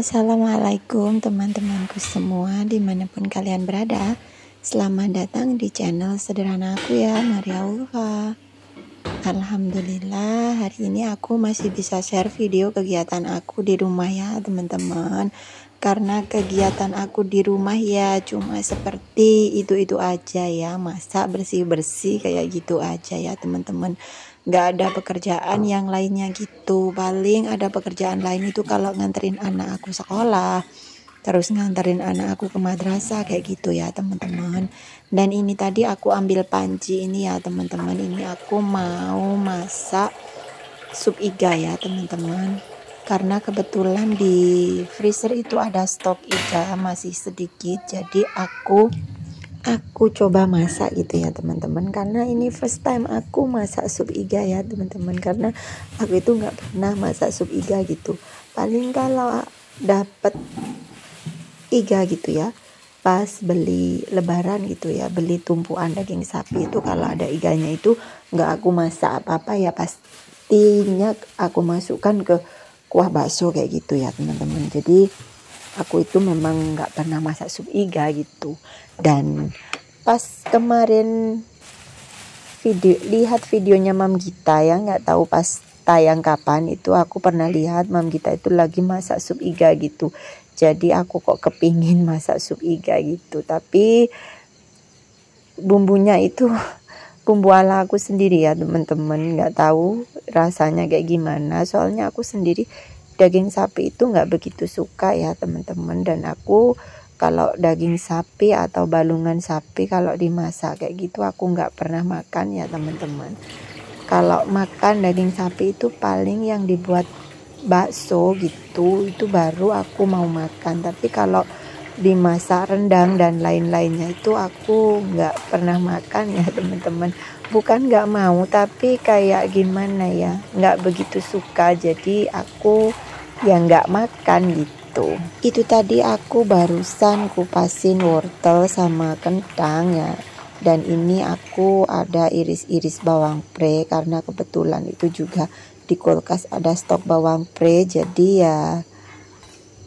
Assalamualaikum teman-temanku semua dimanapun kalian berada. Selamat datang di channel sederhana aku ya, Maria Ulfa. Alhamdulillah hari ini aku masih bisa share video kegiatan aku di rumah ya teman-teman. Karena kegiatan aku di rumah ya cuma seperti itu aja ya, masak bersih-bersih kayak gitu aja ya teman-teman. Nggak ada pekerjaan yang lainnya gitu. Paling ada pekerjaan lain itu kalau nganterin anak aku sekolah, terus nganterin anak aku ke madrasah kayak gitu ya teman-teman. Dan ini tadi aku ambil panci ini ya teman-teman, ini aku mau masak sup iga ya teman-teman. Karena kebetulan di freezer itu ada stok iga masih sedikit, jadi aku coba masak gitu ya teman-teman. Karena ini first time aku masak sup iga ya teman-teman, karena aku itu nggak pernah masak sup iga gitu. Paling kalau dapet iga gitu ya pas beli lebaran gitu ya, beli tumpuan daging sapi itu, kalau ada iganya itu nggak aku masak apa-apa ya, pastinya aku masukkan ke kuah bakso kayak gitu ya teman-teman. Jadi aku itu memang nggak pernah masak sup iga gitu. Dan pas kemarin lihat videonya Mam Gita ya, nggak tahu pas tayang kapan, itu aku pernah lihat Mam Gita itu lagi masak sup iga gitu. Jadi aku kok kepingin masak sup iga gitu, tapi bumbunya itu bumbu ala aku sendiri ya teman-teman, nggak tahu rasanya kayak gimana. Soalnya aku sendiri daging sapi itu nggak begitu suka ya teman-teman. Dan aku kalau daging sapi atau balungan sapi kalau dimasak kayak gitu aku nggak pernah makan ya teman-teman. Kalau makan daging sapi itu paling yang dibuat bakso gitu, itu baru aku mau makan. Tapi kalau dimasak rendang dan lain-lainnya itu aku nggak pernah makan ya teman-teman. Bukan nggak mau, tapi kayak gimana ya, nggak begitu suka, jadi aku ya nggak makan gitu. Itu tadi aku barusan kupasin wortel sama kentang ya. Dan ini aku ada iris-iris bawang pre, karena kebetulan itu juga di kulkas ada stok bawang pre. Jadi ya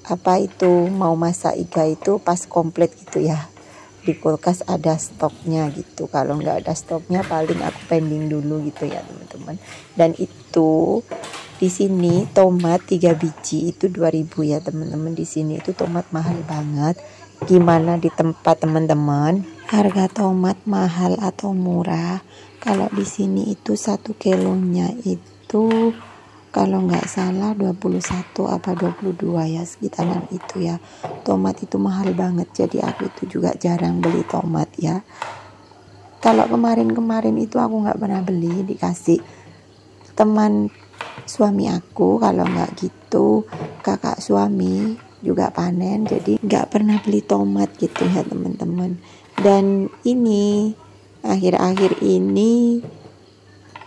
apa itu mau masak iga itu pas komplit gitu ya, di kulkas ada stoknya gitu. Kalau nggak ada stoknya paling aku pending dulu gitu ya teman-teman. Dan itu di sini tomat 3 biji itu 2000 ya teman-teman. Di sini itu tomat mahal banget. Gimana di tempat teman-teman harga tomat mahal atau murah? Kalau di sini itu 1 kilonya itu kalau nggak salah 21 apa 22 ya, sekitaran itu ya. Tomat itu mahal banget, jadi aku itu juga jarang beli tomat ya. Kalau kemarin itu aku nggak pernah beli, dikasih teman suami aku, kalau nggak gitu kakak suami juga panen, jadi nggak pernah beli tomat gitu ya teman-teman. Dan ini akhir-akhir ini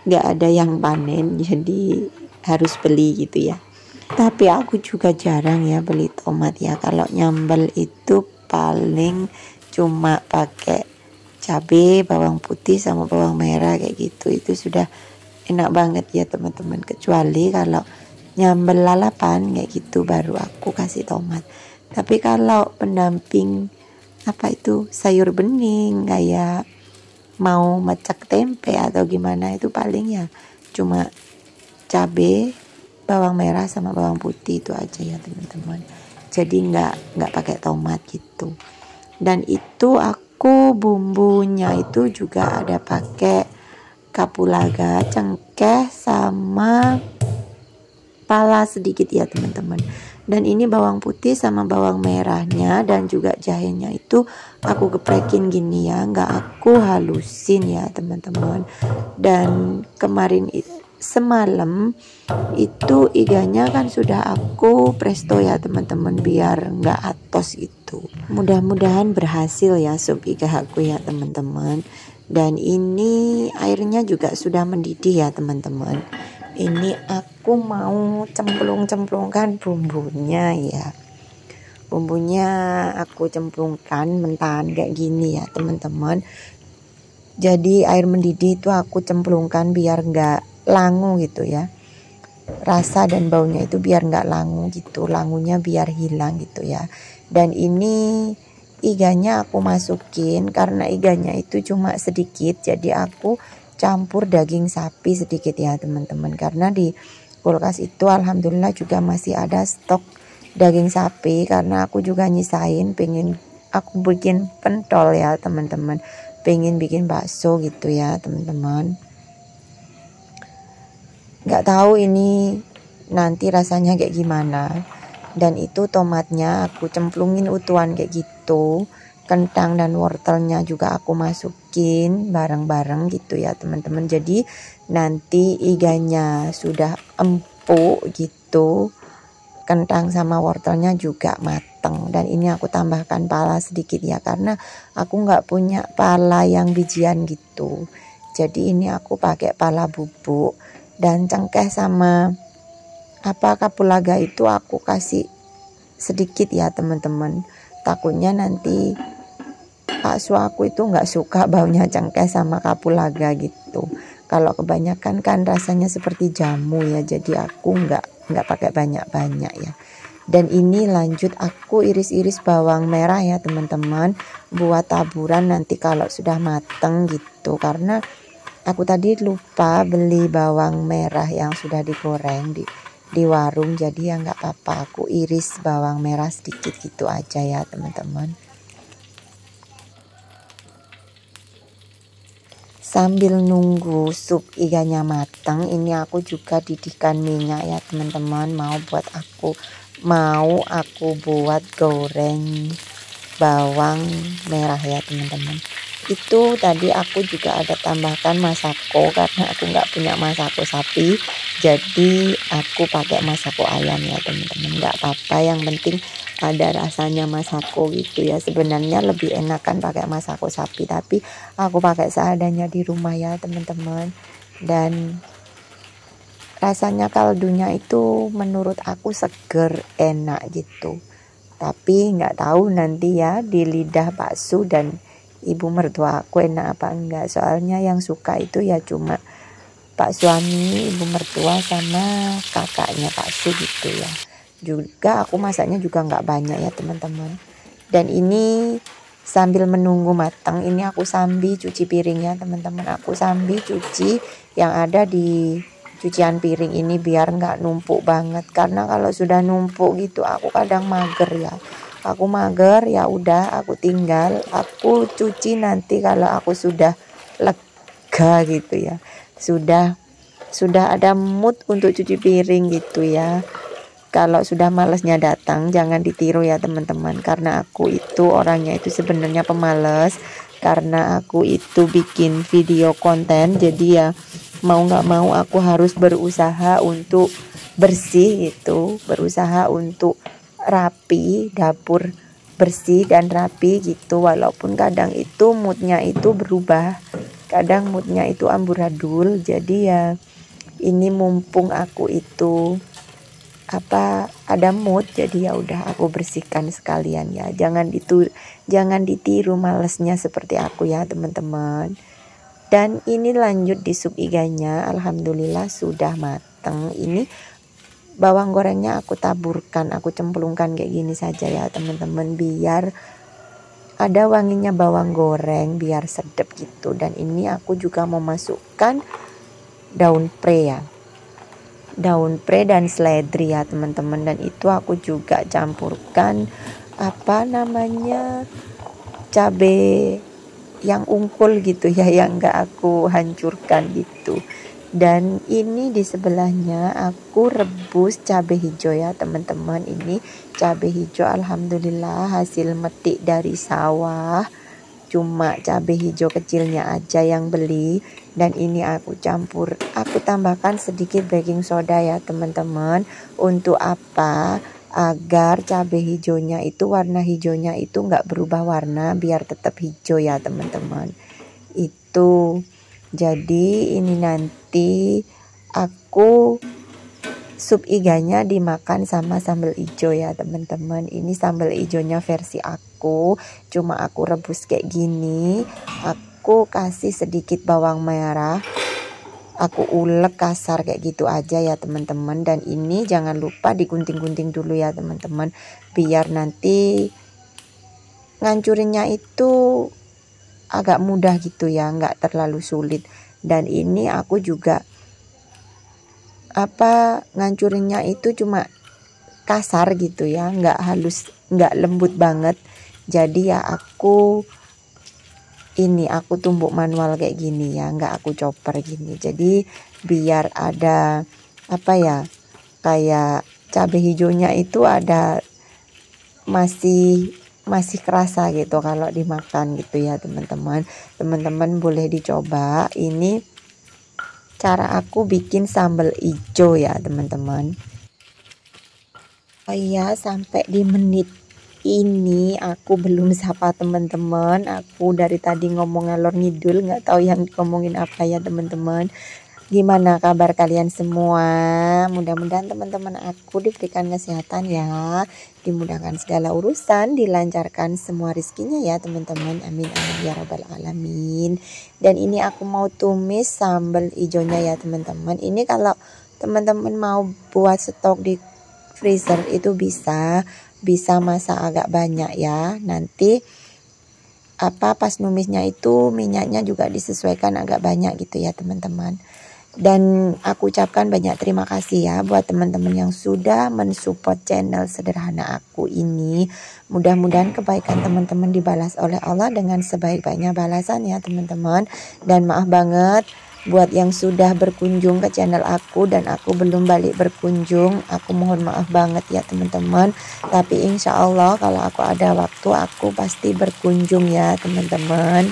nggak ada yang panen, jadi harus beli gitu ya. Tapi aku juga jarang ya beli tomat ya. Kalau nyambel itu paling cuma pakai cabai, bawang putih sama bawang merah kayak gitu. Itu sudah enak banget ya teman-teman. Kecuali kalau nyambel lalapan kayak gitu baru aku kasih tomat. Tapi kalau pendamping apa itu sayur bening kayak mau macak tempe atau gimana, itu paling ya cuma cabai, bawang merah sama bawang putih, itu aja ya teman-teman. Jadi nggak pakai tomat gitu. Dan itu aku bumbunya itu juga ada pakai kapulaga, cengkeh sama pala sedikit ya teman-teman. Dan ini bawang putih sama bawang merahnya dan juga jahenya itu aku geprekin gini ya, nggak aku halusin ya teman-teman. Dan kemarin semalam itu iganya kan sudah aku presto ya teman-teman, biar nggak atos gitu. Mudah-mudahan berhasil ya sup iga aku ya teman-teman. Dan ini airnya juga sudah mendidih ya teman-teman. Ini aku mau cemplungkan bumbunya ya. Bumbunya aku cemplungkan mentahan kayak gini ya teman-teman. Jadi air mendidih itu aku cemplungkan biar nggak langu gitu ya. rasa dan baunya itu biar nggak langu gitu, langunya biar hilang gitu ya. Dan ini iganya aku masukin karena iganya itu cuma sedikit, jadi aku campur daging sapi sedikit ya teman-teman, karena di kulkas itu alhamdulillah juga masih ada stok daging sapi, karena aku juga nyisain pengen aku bikin pentol ya teman-teman, pengen bikin bakso gitu ya teman-teman. Nggak tahu ini nanti rasanya kayak gimana. Dan itu tomatnya aku cemplungin utuhan kayak gitu, kentang dan wortelnya juga aku masukin bareng-bareng gitu ya teman-teman. Jadi nanti iganya sudah empuk gitu, kentang sama wortelnya juga mateng. Dan ini aku tambahkan pala sedikit ya, karena aku nggak punya pala yang bijian gitu, jadi ini aku pakai pala bubuk. Dan cengkeh sama kapulaga itu aku kasih sedikit ya teman-teman, takutnya nanti bakso aku itu nggak suka baunya cengkeh sama kapulaga gitu. Kalau kebanyakan kan rasanya seperti jamu ya, jadi aku nggak pakai banyak-banyak ya. Dan ini lanjut aku iris-iris bawang merah ya teman-teman, buat taburan nanti kalau sudah mateng gitu. Karena aku tadi lupa beli bawang merah yang sudah digoreng di warung, jadi ya nggak apa-apa, aku iris bawang merah sedikit gitu aja ya teman-teman. Sambil nunggu sup iganya matang, ini aku juga didihkan minyak ya teman-teman, mau aku buat goreng bawang merah ya teman-teman. Itu tadi aku juga ada tambahkan masako, karena aku nggak punya masako sapi, jadi aku pakai masako ayam ya teman-teman. Nggak apa-apa, yang penting ada rasanya masako gitu ya. Sebenarnya lebih enakan pakai masako sapi, tapi aku pakai seadanya di rumah ya teman-teman. Dan rasanya kaldunya itu menurut aku seger, enak gitu. Tapi nggak tahu nanti ya di lidah bakso dan ibu mertua aku enak apa enggak. Soalnya yang suka itu ya cuma pak suami, ibu mertua sama kakaknya bakso gitu ya. Juga aku masaknya juga nggak banyak ya teman-teman. Dan ini sambil menunggu matang, ini aku sambil cuci piringnya teman-teman. Aku sambil cuci yang ada di cucian piring ini biar nggak numpuk banget, karena kalau sudah numpuk gitu aku kadang mager ya. Aku mager, ya udah aku tinggal, aku cuci nanti kalau aku sudah lega gitu ya. Sudah ada mood untuk cuci piring gitu ya. Kalau sudah malesnya datang, jangan ditiru ya teman-teman, karena aku itu orangnya itu sebenarnya pemalas. Karena aku itu bikin video konten, jadi ya mau nggak mau aku harus berusaha untuk bersih gitu, berusaha untuk rapi, dapur bersih dan rapi gitu. Walaupun kadang itu moodnya itu berubah, kadang moodnya itu amburadul. Jadi ya ini mumpung aku itu ada mood, jadi ya udah aku bersihkan sekalian ya. Jangan ditiru malesnya seperti aku ya teman-teman. Dan ini lanjut di sup iganya, alhamdulillah sudah matang. Ini bawang gorengnya aku taburkan, aku cemplungkan kayak gini saja ya teman-teman, biar ada wanginya bawang goreng, biar sedap gitu. Dan ini aku juga mau masukkan daun pre ya, daun pre dan seledri ya teman-teman. Dan itu aku juga campurkan cabai yang ungkul gitu ya, yang enggak aku hancurkan gitu. Dan ini di sebelahnya aku rebus cabai hijau ya teman-teman. Ini cabai hijau alhamdulillah hasil metik dari sawah, cuma cabai hijau kecilnya aja yang beli. Dan ini aku tambahkan sedikit baking soda ya teman-teman. Untuk apa? Agar cabai hijaunya itu, warna hijaunya itu nggak berubah warna, biar tetap hijau ya teman-teman. Itu jadi ini nanti aku sup iganya dimakan sama sambal hijau ya teman-teman. Ini sambal hijaunya versi aku, cuma aku rebus kayak gini. Aku kasih sedikit bawang merah, aku ulek kasar kayak gitu aja ya teman-teman. Dan ini jangan lupa digunting-gunting dulu ya teman-teman, biar nanti ngancurinnya itu agak mudah gitu ya, nggak terlalu sulit. Dan ini aku juga ngancurinnya itu cuma kasar gitu ya, nggak halus, nggak lembut banget. Jadi ya aku tumbuk manual kayak gini ya, nggak aku chopper gini. Jadi biar ada kayak cabai hijaunya itu ada masih kerasa gitu kalau dimakan gitu ya teman-teman. Teman-teman boleh dicoba. Ini cara aku bikin sambal hijau ya teman-teman. Oh iya, sampai di menit ini aku belum sapa teman-teman. Aku dari tadi ngomong ngalor ngidul, nggak tahu yang ngomongin apa ya teman-teman. Gimana kabar kalian semua? Mudah-mudahan teman-teman aku diberikan kesehatan ya, dimudahkan segala urusan, dilancarkan semua rezekinya ya teman-teman. Amin amin ya rabbal alamin. Dan ini aku mau tumis sambal hijaunya ya teman-teman. Ini kalau teman-teman mau buat stok di freezer itu bisa masak agak banyak ya. Nanti pas numisnya itu minyaknya juga disesuaikan agak banyak gitu ya teman-teman. Dan aku ucapkan banyak terima kasih ya buat teman-teman yang sudah mensupport channel sederhana aku ini. Mudah-mudahan kebaikan teman-teman dibalas oleh Allah dengan sebaik-baiknya balasan ya teman-teman. Dan maaf banget buat yang sudah berkunjung ke channel aku dan aku belum balik berkunjung. Aku mohon maaf banget ya teman-teman. Tapi insya Allah kalau aku ada waktu aku pasti berkunjung ya teman-teman.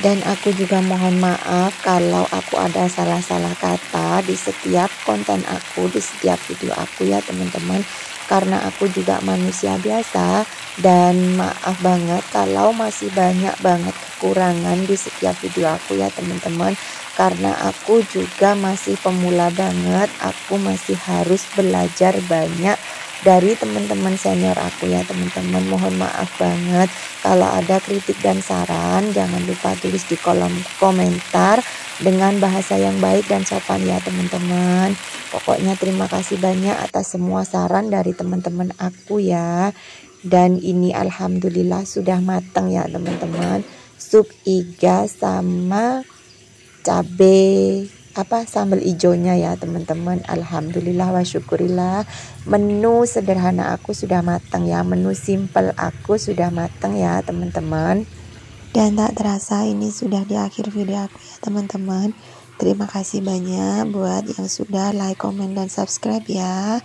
Dan aku juga mohon maaf kalau aku ada salah-salah kata di setiap konten aku, di setiap video aku ya teman-teman. Karena aku juga manusia biasa, dan maaf banget kalau masih banyak banget kekurangan di setiap video aku ya teman-teman. Karena aku juga masih pemula banget, aku masih harus belajar banyak dari teman-teman senior aku ya teman-teman. Mohon maaf banget. Kalau ada kritik dan saran jangan lupa tulis di kolom komentar dengan bahasa yang baik dan sopan ya teman-teman. Pokoknya terima kasih banyak atas semua saran dari teman-teman aku ya. Dan ini alhamdulillah sudah matang ya teman-teman, sup iga sama cabai sambal hijaunya ya teman-teman. Alhamdulillah wa syukurillah, menu sederhana aku sudah matang ya, menu simple aku sudah matang ya teman-teman. Dan tak terasa ini sudah di akhir video aku ya teman-teman. Terima kasih banyak buat yang sudah like, komen, dan subscribe ya.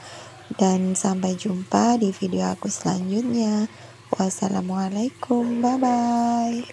Dan sampai jumpa di video aku selanjutnya. Wassalamualaikum, bye bye.